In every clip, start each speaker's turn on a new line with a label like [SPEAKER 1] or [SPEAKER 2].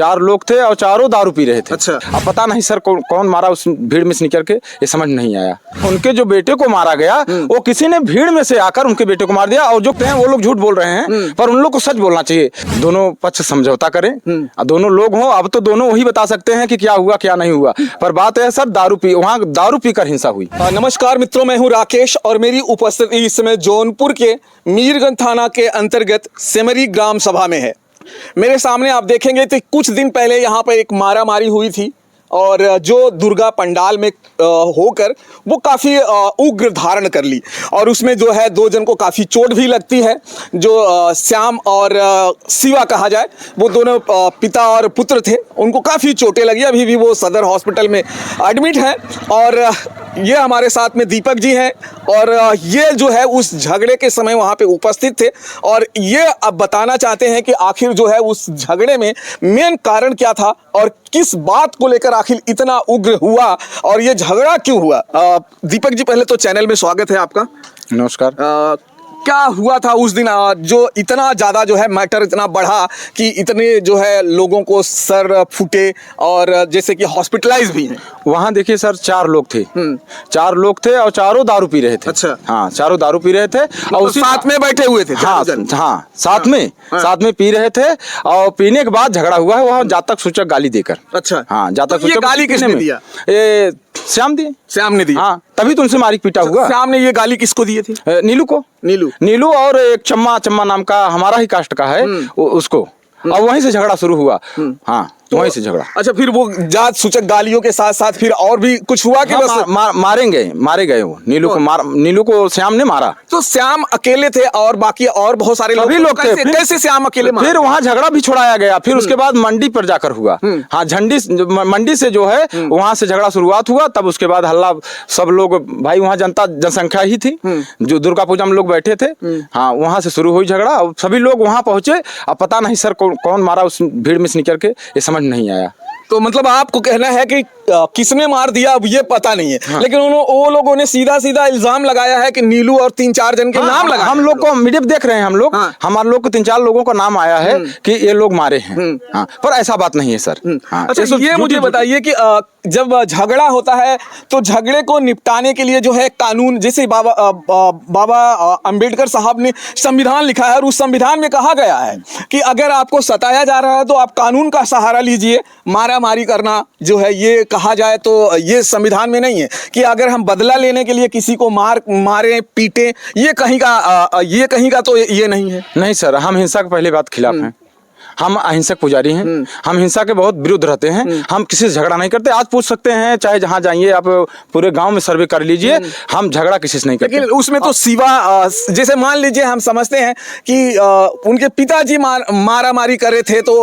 [SPEAKER 1] 4 लोग थे और चारों दारू पी रहे थे।
[SPEAKER 2] अच्छा।
[SPEAKER 1] अब पता नहीं सर कौन मारा उस भीड़ में से निकल के, ये समझ नहीं आया। उनके जो बेटे को मारा गया वो किसी ने भीड़ में से आकर उनके बेटे को मार दिया, और जो हैं वो लोग झूठ बोल रहे हैं, पर उन लोग को सच बोलना चाहिए। दोनों पक्ष समझौता करें, दोनों लोग हों। अब तो दोनों वही बता सकते हैं कि क्या हुआ क्या नहीं हुआ, पर बात है सर वहाँ दारू पीकर हिंसा हुई।
[SPEAKER 2] नमस्कार मित्रों, मैं हूं राकेश और मेरी उपस्थिति इस समय जौनपुर के मीरगंज थाना के अंतर्गत सेमरी ग्राम सभा में है। मेरे सामने आप देखेंगे तो कुछ दिन पहले यहाँ पर एक मारामारी हुई थी, और जो दुर्गा पंडाल में होकर वो काफ़ी उग्र धारण कर ली, और उसमें जो है 2 जन को काफ़ी चोट भी लगती है। जो श्याम और शिवा कहा जाए, वो दोनों पिता और पुत्र थे, उनको काफ़ी चोटें लगी। अभी भी वो सदर हॉस्पिटल में एडमिट हैं। और ये हमारे साथ में दीपक जी हैं, और ये जो है उस झगड़े के समय वहाँ पे उपस्थित थे, और ये अब बताना चाहते हैं कि आखिर जो है उस झगड़े में मेन कारण क्या था और किस बात को लेकर आखिर इतना उग्र हुआ और ये झगड़ा क्यों हुआ। दीपक जी, पहले तो चैनल में स्वागत है आपका।
[SPEAKER 1] नमस्कार।
[SPEAKER 2] क्या हुआ था उस दिन जो इतना ज़्यादा जो है मैटर इतना बढ़ा कि इतने जो है लोगों को सर फूटे और जैसे कि हॉस्पिटलाइज भी हैं?
[SPEAKER 1] वहाँ देखिए सर, 4 लोग थे। 4 लोग थे और चारों दारू पी रहे थे।
[SPEAKER 2] अच्छा।
[SPEAKER 1] हाँ, चारों दारू पी रहे थे और उसी
[SPEAKER 2] साथ में बैठे हुए थे।
[SPEAKER 1] हाँ, साथ में पी रहे थे, और पीने के बाद झगड़ा हुआ है वहाँ जातक सूचक गाली देकर।
[SPEAKER 2] अच्छा।
[SPEAKER 1] हाँ, जातक
[SPEAKER 2] सूचक। ये गाली किसने दिया?
[SPEAKER 1] ये श्याम ने दी। हाँ, तभी तो उनसे मारी पीटा हुआ।
[SPEAKER 2] श्याम ने ये गाली किसको दी थी?
[SPEAKER 1] नीलू को। नीलू और एक चम्मा नाम का हमारा ही कास्ट का है, उसको। और वहीं से झगड़ा शुरू हुआ। हाँ, वहीं से झगड़ा।
[SPEAKER 2] अच्छा, फिर वो जात सूचक गालियों के साथ साथ फिर और भी कुछ हुआ कि बस
[SPEAKER 1] मारे गए वो नीलू को श्याम ने मारा।
[SPEAKER 2] तो श्याम अकेले थे और बाकी और बहुत सारे
[SPEAKER 1] लोग थे।
[SPEAKER 2] कैसे श्याम अकेले मारा?
[SPEAKER 1] फिर वहाँ झगड़ा भी छुड़ाया गया। फिर उसके बाद मंडी पर जाकर हुआ। हाँ, मंडी से जो है वहाँ से झगड़ा शुरुआत हुआ। तब उसके बाद हल्ला, सब लोग भाई, वहाँ जनसंख्या ही थी, जो दुर्गा पूजा में लोग बैठे थे। हाँ, वहाँ से शुरू हुई झगड़ा और सभी लोग वहाँ पहुंचे। अब पता नहीं सर कौन मारा उस भीड़ में से निकल के, ये समझ नहीं आया।
[SPEAKER 2] तो मतलब आपको कहना है कि किसने मार दिया अब ये पता नहीं है।
[SPEAKER 1] हाँ।
[SPEAKER 2] लेकिन वो लोगों ने सीधा इल्जाम लगाया है कि नीलू और 3-4 जन के नाम लगा।
[SPEAKER 1] हम लोग को मीडिया देख रहे हैं, हम लोग।
[SPEAKER 2] हाँ। हमारे
[SPEAKER 1] लोग को 3-4 लोगों का नाम आया है कि ये लोग मारे हैं। हाँ, पर ऐसा बात नहीं है सर। हाँ,
[SPEAKER 2] अच्छा, ये मुझे बताइए कि जब झगड़ा होता है तो झगड़े को निपटाने के लिए जो है कानून, जैसे बाबा अंबेडकर साहब ने संविधान लिखा है, और उस संविधान में कहा गया है कि अगर आपको सताया जा रहा है तो आप कानून का सहारा लीजिए। मारामारी करना जो है, ये कहा जाए तो ये संविधान में नहीं है कि अगर हम बदला लेने के लिए किसी को मारे पीटे, ये कहीं का तो ये नहीं है।
[SPEAKER 1] नहीं सर, हम हिंसा के पहले बात खिलाफ हैं। हम अहिंसक पुजारी हैं। हम हिंसा के बहुत विरुद्ध रहते हैं। हम किसी से झगड़ा नहीं करते। आज पूछ सकते हैं, चाहे जहां जाइए आप, पूरे गांव में सर्वे कर लीजिए, हम झगड़ा किसी से नहीं करते।
[SPEAKER 2] लेकिन उसमें तो शिवा, जैसे मान लीजिए हम समझते हैं कि उनके पिताजी मारामारी करे थे तो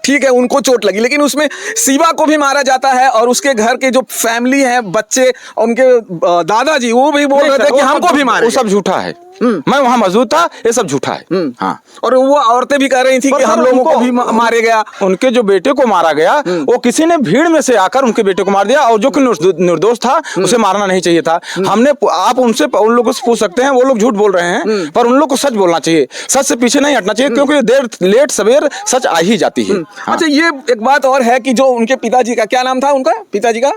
[SPEAKER 2] ठीक है, उनको चोट लगी, लेकिन उसमें शिवा को भी मारा जाता है, और उसके घर के जो फैमिली है, बच्चे, उनके दादाजी, वो भी बोल रहे थे कि हमको भी मारे।
[SPEAKER 1] वो सब झूठा है। मैं वहां मौजूद था, ये सब झूठा है। हाँ,
[SPEAKER 2] और वो औरतें भी कह रही थी कि हम लोगों को भी मारे गया।
[SPEAKER 1] उनके जो बेटे को मारा गया, वो किसी ने भीड़ में से आकर उनके बेटे को मार दिया, और जो कि निर्दोष था उसे मारना नहीं चाहिए था। आप उन लोगों से पूछ सकते हैं, वो लोग झूठ बोल रहे हैं, पर उन लोग को सच बोलना चाहिए। सच से पीछे नहीं हटना चाहिए, क्योंकि देर लेट सवेर सच आ ही जाती है। हाँ।
[SPEAKER 2] अच्छा, ये एक बात और है कि जो उनके पिताजी का क्या नाम था, उनका पिताजी का,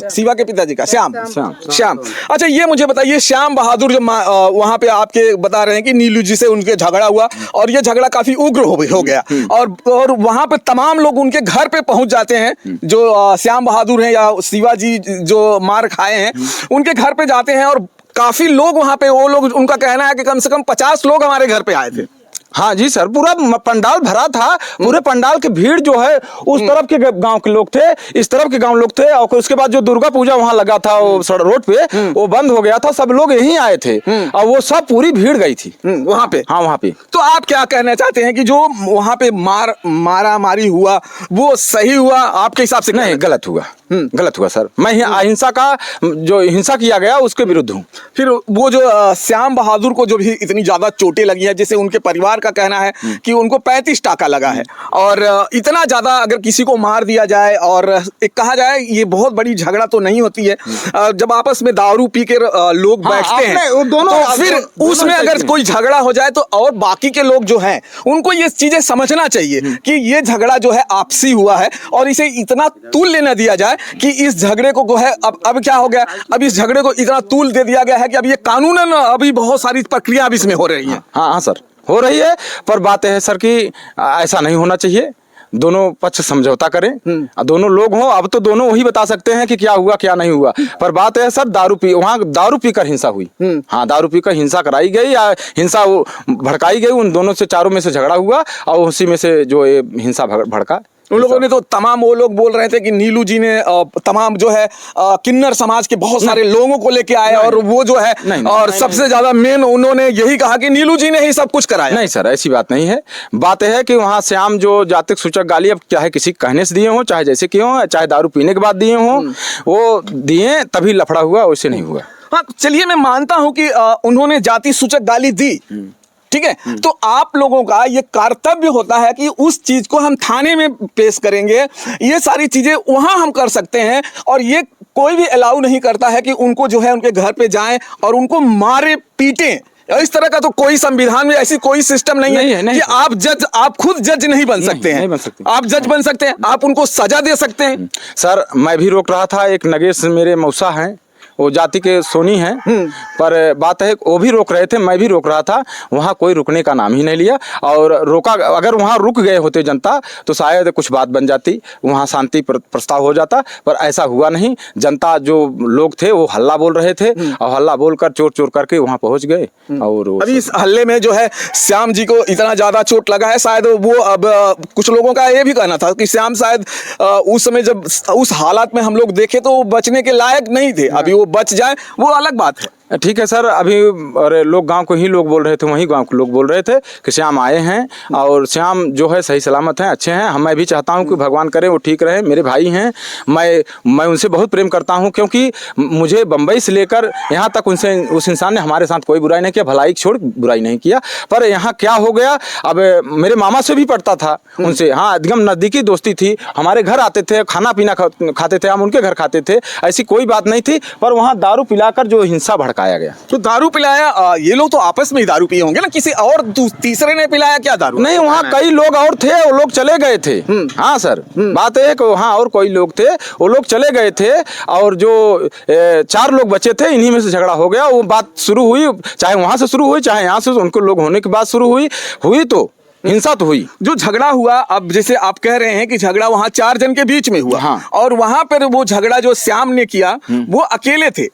[SPEAKER 2] शिवा के पिताजी का श्याम। अच्छा, ये मुझे बताइए, श्याम बहादुर जो वहां पे आपके बता रहे हैं कि नीलू जी से उनके झगड़ा हुआ, और ये झगड़ा काफी उग्र हो गया, और वहां पे तमाम लोग उनके घर पे पहुंच जाते हैं, जो श्याम बहादुर हैं या शिवाजी जो मार खाए हैं, उनके घर पे जाते हैं, और काफी लोग वहां पे, वो लोग, उनका कहना है कि कम से कम 50 लोग हमारे घर पे आए थे।
[SPEAKER 1] हाँ जी सर, पूरा पंडाल भरा था। पूरे पंडाल की भीड़ जो है, उस तरफ के गांव के लोग थे, इस तरफ के गांव लोग थे, और उसके बाद जो दुर्गा पूजा वहां लगा था वो रोड पे, वो बंद हो गया था, सब लोग यहीं आए थे, और वो सब पूरी भीड़ गई थी
[SPEAKER 2] वहां पे।
[SPEAKER 1] हाँ, वहां पे।
[SPEAKER 2] तो आप क्या कहना चाहते हैं कि जो वहां पे मारा मारी हुआ, वो सही हुआ आपके हिसाब से?
[SPEAKER 1] नहीं, गलत हुआ। गलत हुआ सर। मैं अहिंसा का जो हिंसा किया गया उसके विरुद्ध हूँ।
[SPEAKER 2] फिर वो जो श्याम बहादुर को जो भी इतनी ज्यादा चोटें लगी है, जैसे उनके परिवार का कहना है कि उनको 35 टाका लगा है, और इतना ज्यादा अगर किसी को मार दिया जाए और एक कहा जाए ये बहुत बड़ी झगड़ा तो नहीं होती है, जब आपस में दारू पी के लोग बैठते हैं तो फिर उसमें अगर कोई झगड़ा हो जाए तो और बाकी के लोग जो हैं उनको ये चीजें समझना चाहिए कि ये झगड़ा जो है आपसी हुआ है और इसे इतना तुल्य न दिया जाए कि इस झगड़े को है अब क्या हो गया, अब इस झगड़े को इतना तूल दे दिया गया है कि अब ये कानूनन अभी बहुत सारी प्रक्रिया भी इसमें हो रही है।
[SPEAKER 1] हाँ सर, हो रही है, पर बात है सर कि ऐसा नहीं होना चाहिए। दोनों पक्ष समझौता करें, दोनों लोग हों। अब तो दोनों वही बता सकते हैं कि क्या हुआ क्या नहीं हुआ, पर बात है सर वहाँ दारू पीकर हिंसा हुई। हाँ, दारू पीकर हिंसा कराई गई या हिंसा भड़काई गई, उन दोनों से चारों में से झगड़ा हुआ और उसी में से जो ये हिंसा भड़का।
[SPEAKER 2] उन लोगों ने तो तमाम वो लोग बोल रहे थे कि नीलू जी ने तमाम जो है किन्नर समाज के बहुत सारे लोगों को लेके आए और वो जो है और सबसे ज्यादा मेन उन्होंने यही कहा कि नीलू जी ने ही सब कुछ कराया।
[SPEAKER 1] नहीं सर, ऐसी बात नहीं है। बात है कि वहाँ श्याम जो जातिक सूचक गाली अब चाहे किसी कहने से दिए हों, चाहे जैसे किए हों, चाहे दारू पीने के बाद दिए हों, वो दिए तभी लफड़ा हुआ, वैसे नहीं हुआ।
[SPEAKER 2] हाँ, चलिए मैं मानता हूँ कि उन्होंने जाति सूचक गाली दी, ठीक है, तो आप लोगों का ये कर्तव्य होता है कि उस चीज को हम थाने में पेश करेंगे, ये सारी चीजें वहां हम कर सकते हैं, और ये कोई भी अलाउ नहीं करता है कि उनको जो है उनके घर पे जाएं और उनको मारे पीटें। इस तरह का तो कोई संविधान में ऐसी कोई सिस्टम नहीं है कि आप खुद जज नहीं बन सकते हैं।
[SPEAKER 1] नहीं बन सकते।
[SPEAKER 2] आप जज बन सकते हैं, आप उनको सजा दे सकते हैं।
[SPEAKER 1] सर मैं भी रोक रहा था, एक नगेश मेरे मौसा हैं, वो जाति के सोनी हैं, पर बात है वो भी रोक रहे थे, मैं भी रोक रहा था, वहाँ कोई रुकने का नाम ही नहीं लिया। और रोका, अगर वहाँ रुक गए होते जनता तो शायद कुछ बात बन जाती, वहाँ शांति प्रस्ताव हो जाता, पर ऐसा हुआ नहीं। जनता जो लोग थे वो हल्ला बोल रहे थे और हल्ला बोलकर चोर चोर करके वहाँ पहुँच गए। और
[SPEAKER 2] अभी इस हल्ले में जो है श्याम जी को इतना ज्यादा चोट लगा है, शायद वो अब कुछ लोगों का ये भी कहना था कि श्याम शायद उस समय जब उस हालात में हम लोग देखे तो बचने के लायक नहीं थे, अभी वो बच जाए वो अलग बात है।
[SPEAKER 1] ठीक है सर, अभी अरे लोग गांव को ही लोग बोल रहे थे, वहीं गांव के लोग बोल रहे थे कि श्याम आए हैं और श्याम जो है सही सलामत हैं, अच्छे हैं। मैं भी चाहता हूं कि भगवान करे वो ठीक रहे, मेरे भाई हैं, मैं उनसे बहुत प्रेम करता हूं, क्योंकि मुझे बम्बई से लेकर यहाँ तक उस इंसान ने हमारे साथ कोई बुराई नहीं किया, भलाई छोड़ बुराई नहीं किया। पर यहाँ क्या हो गया, अब मेरे मामा से भी पड़ता था उनसे, हाँ एकदम नज़दीकी दोस्ती थी, हमारे घर आते थे, खाना पीना खाते थे, हम उनके घर खाते थे, ऐसी कोई बात नहीं थी। पर वहाँ दारू पिलाकर जो हिंसा भड़काया गया।
[SPEAKER 2] तो दारू पिलाया, ये लोग तो आपस में ही दारू पिए होंगे ना, किसी और तीसरे ने पिलाया क्या दारू?
[SPEAKER 1] नहीं, वहाँ कई लोग और थे, वो लोग चले गए थे। हाँ सर, बात है कि वहाँ और कोई लोग थे, वो लोग चले गए थे और जो 4 लोग बचे थे, इन्हीं में से झगड़ा हो गया। वो बात शुरू हुई, चाहे वहाँ से शुरू हुई चाहे यहाँ से उनको लोग होने के बाद शुरू हुई तो हिंसा तो हुई।
[SPEAKER 2] जो झगड़ा हुआ, अब जैसे आप कह रहे हैं कि झगड़ा वहां 4 जन के बीच में हुआ,
[SPEAKER 1] हाँ।
[SPEAKER 2] और वहां पर वो झगड़ा जो श्याम ने किया वो अकेले थे?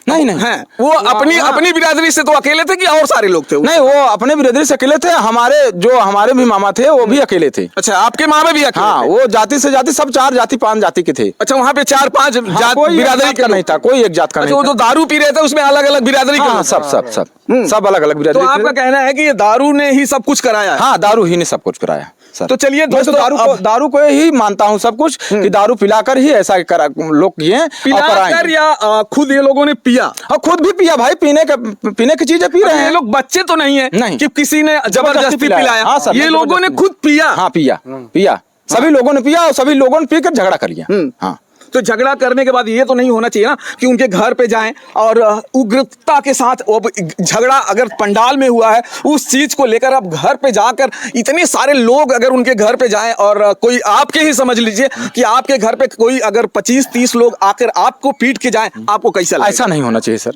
[SPEAKER 1] नहीं
[SPEAKER 2] हैं, वो अपनी बिरादरी से तो अकेले थे कि और सारे लोग थे?
[SPEAKER 1] नहीं, वो अपने बिरादरी से अकेले थे। हमारे भी मामा थे, वो भी अकेले थे।
[SPEAKER 2] अच्छा, आपके मामा भी अकेले?
[SPEAKER 1] हाँ, वो जाति से जाति, सब 4 जाति 5 जाति के थे।
[SPEAKER 2] अच्छा, वहाँ पे 4-5 जात बिरादरी
[SPEAKER 1] का नहीं था, कोई एक जात का नहीं।
[SPEAKER 2] वो जो दारू पी रहे थे उसमें अलग अलग बिरादरी के?
[SPEAKER 1] सब अलग अलग बिरादरी।
[SPEAKER 2] तो आपका कहना है कि ये दारू ने ही सब कुछ कराया?
[SPEAKER 1] हाँ, दारू ही ने सब कुछ कराया सर।
[SPEAKER 2] तो चलिए दोस्तों,
[SPEAKER 1] दारू को ही मानता हूँ सब कुछ, कि दारू पिलाकर ही ऐसा लोग किए,
[SPEAKER 2] पिलाकर या खुद ये लोगों ने पिया?
[SPEAKER 1] और खुद भी पिया भाई, पीने की चीजें पी रहे हैं।
[SPEAKER 2] ये लोग बच्चे तो नहीं है
[SPEAKER 1] नहीं
[SPEAKER 2] कि किसी ने जबरदस्ती पिलाया?
[SPEAKER 1] हाँ सर,
[SPEAKER 2] ये लोगों ने खुद पिया?
[SPEAKER 1] हाँ, पिया सभी लोगों ने पिया और सभी लोगों ने पीकर झगड़ा कर लिया। हाँ,
[SPEAKER 2] तो झगड़ा करने के बाद ये तो नहीं होना चाहिए ना कि उनके घर पे जाएं और उग्रता के साथ, झगड़ा अगर पंडाल में हुआ है उस चीज को लेकर आप घर पे जाकर इतने सारे लोग अगर उनके घर पे जाएं, और कोई आपके ही समझ लीजिए कि आपके घर पे कोई अगर 25-30 लोग आकर आपको पीट के जाएं, आपको कैसा लगेगा?
[SPEAKER 1] ऐसा नहीं होना चाहिए सर,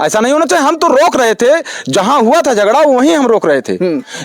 [SPEAKER 1] ऐसा नहीं होना चाहिए। हम तो रोक रहे थे, जहां हुआ था झगड़ा वहीं हम रोक रहे थे।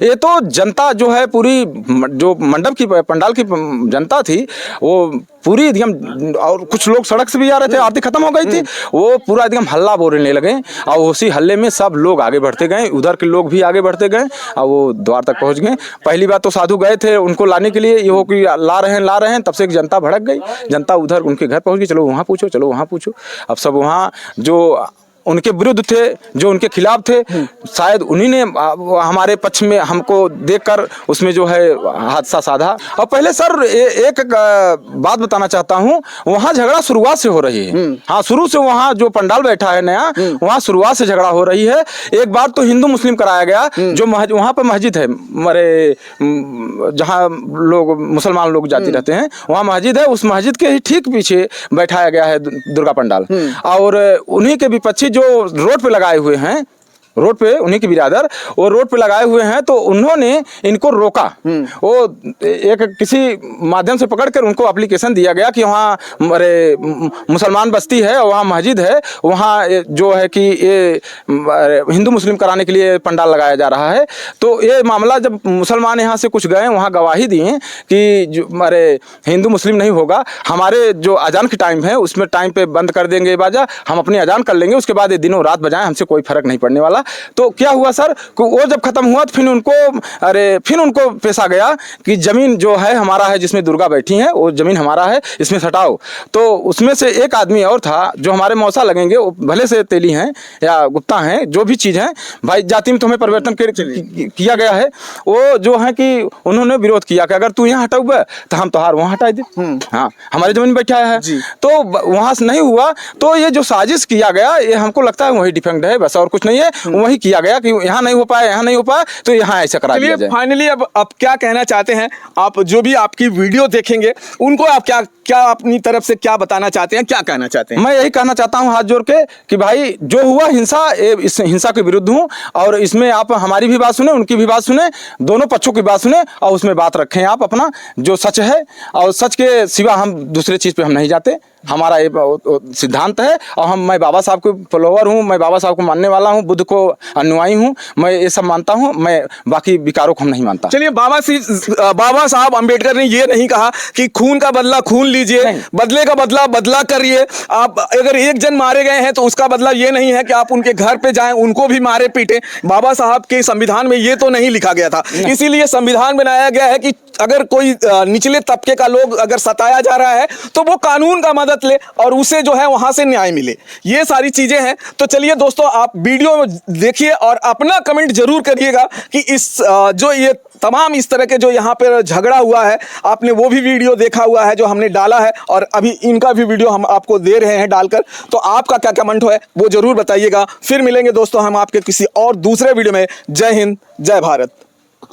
[SPEAKER 1] ये तो जनता जो है पूरी, जो मंडप की पंडाल की जनता थी, वो पूरी एकदम, और कुछ लोग सड़क से भी आ रहे थे, आरती खत्म हो गई थी, वो पूरा एकदम हल्ला बोलने लगे और उसी हल्ले में सब लोग आगे बढ़ते गए, उधर के लोग भी आगे बढ़ते गए और वो द्वार तक पहुंच गए। पहली बात तो साधु गए थे उनको लाने के लिए, ये हो कि ला रहे हैं, तब से जनता भड़क गई, जनता उधर उनके घर पहुंच गई, चलो वहाँ पूछो, चलो वहाँ पूछो। अब सब वहाँ जो उनके विरुद्ध थे, जो उनके खिलाफ थे, शायद उन्हीं ने हमारे पक्ष में हमको देखकर उसमें जो है हादसा साधा। और पहले सर एक बात बताना चाहता हूँ, वहाँ झगड़ा शुरुआत से हो रही है। हाँ, शुरू से वहाँ जो पंडाल बैठा है नया, वहाँ शुरुआत से झगड़ा हो रही है। एक बार तो हिंदू मुस्लिम कराया गया, जो वहाँ पर मस्जिद है, मरे जहाँ लोग मुसलमान लोग जाते रहते हैं, वहाँ मस्जिद है, उस मस्जिद के ही ठीक पीछे बैठाया गया है दुर्गा पंडाल। और उन्हीं के विपक्षी जो रोड पे लगाए हुए हैं, रोड पे उन्हीं के बिरादर वो रोड पे लगाए हुए हैं, तो उन्होंने इनको रोका। वो एक किसी माध्यम से पकड़कर उनको एप्लीकेशन दिया गया कि वहाँ अरे मुसलमान बस्ती है और वहाँ मस्जिद है, वहाँ जो है कि ये हिंदू मुस्लिम कराने के लिए पंडाल लगाया जा रहा है। तो ये मामला जब मुसलमान यहाँ से कुछ गए, वहाँ गवाही दिए कि जो अरे हिंदू मुस्लिम नहीं होगा, हमारे जो अजान की टाइम है उसमें टाइम पे बंद कर देंगे बाजा, हम अपनी अजान कर लेंगे, उसके बाद ये दिनों रात बजाएं, हमसे कोई फर्क नहीं पड़ने वाला। तो क्या हुआ सर, वो जब खत्म हुआ तो फिर उनको पेश आ गया कि जमीन जो है हमारा है, जिसमें दुर्गा बैठी हैं वो जमीन हमारा है, इसमें सटाओ। तो उसमें से एक आदमी और था जो हमारे मौसा लगेंगे, वो भले से तेली हैं या गुप्ता हैं, जो भी चीज़ है भाई, जाति में तुम्हें परिवर्तन किया गया है। वो जो है कि उन्होंने विरोध किया कि अगर तू यहाँ हटाओगे तो हम तोहार वहाँ हटा दे। हाँ, हमारी जमीन बैठा है, तो वहाँ से नहीं हुआ। तो ये जो साजिश किया गया, ये हमको लगता है वही डिफेक्ट है, बस और कुछ नहीं है। वही किया गया कि यहाँ नहीं हो पाया, यहाँ नहीं हो पाया, तो यहाँ ऐसा करा दिया जाए।
[SPEAKER 2] फाइनली अब क्या कहना चाहते हैं आप? जो भी आपकी वीडियो देखेंगे उनको आप क्या अपनी तरफ से क्या बताना चाहते हैं, क्या कहना चाहते हैं?
[SPEAKER 1] मैं यही कहना चाहता हूँ हाथ जोड़ के कि भाई जो हुआ हिंसा, इस हिंसा के विरुद्ध हूँ, और इसमें आप हमारी भी बात सुने, उनकी भी बात सुने, दोनों पक्षों की बात सुने, और उसमें बात रखें आप अपना जो सच है, और सच के सिवा हम दूसरे चीज़ पे हम नहीं जाते। हमारा ये सिद्धांत है, और मैं बाबा साहब को फॉलोवर हूँ, मैं बाबा साहब को मानने वाला हूँ, बुद्ध को अनुयायी हूँ, मैं ये सब मानता हूँ, मैं बाकी विकारों को हम नहीं मानता।
[SPEAKER 2] चलिए, बाबा साहब अम्बेडकर ने ये नहीं कहा कि खून का बदला खून लीजिए, बदले का बदला बदला करिए। आप अगर एक जन मारे गए हैं तो उसका बदला ये नहीं है कि आप उनके घर पे जाएं, उनको भी मारे पीटे। बाबा साहब के संविधान में ये तो नहीं लिखा गया था। इसीलिए संविधान बनाया गया है कि अगर कोई निचले तबके का लोग अगर सताया जा रहा है तो वो कानून का मदद ले और उसे जो है वहां से न्याय मिले। ये सारी चीजें हैं। तो चलिए दोस्तों, आप वीडियो देखिए और अपना कमेंट जरूर करिएगा कि इस जो ये तमाम इस तरह के जो यहाँ पर झगड़ा हुआ है, आपने वो भी वीडियो देखा हुआ है जो हमने डाला है, और अभी इनका भी वीडियो हम आपको दे रहे हैं डालकर। तो आपका क्या कमेंट है वो जरूर बताइएगा। फिर मिलेंगे दोस्तों हम आपके किसी और दूसरे वीडियो में। जय हिंद, जय भारत।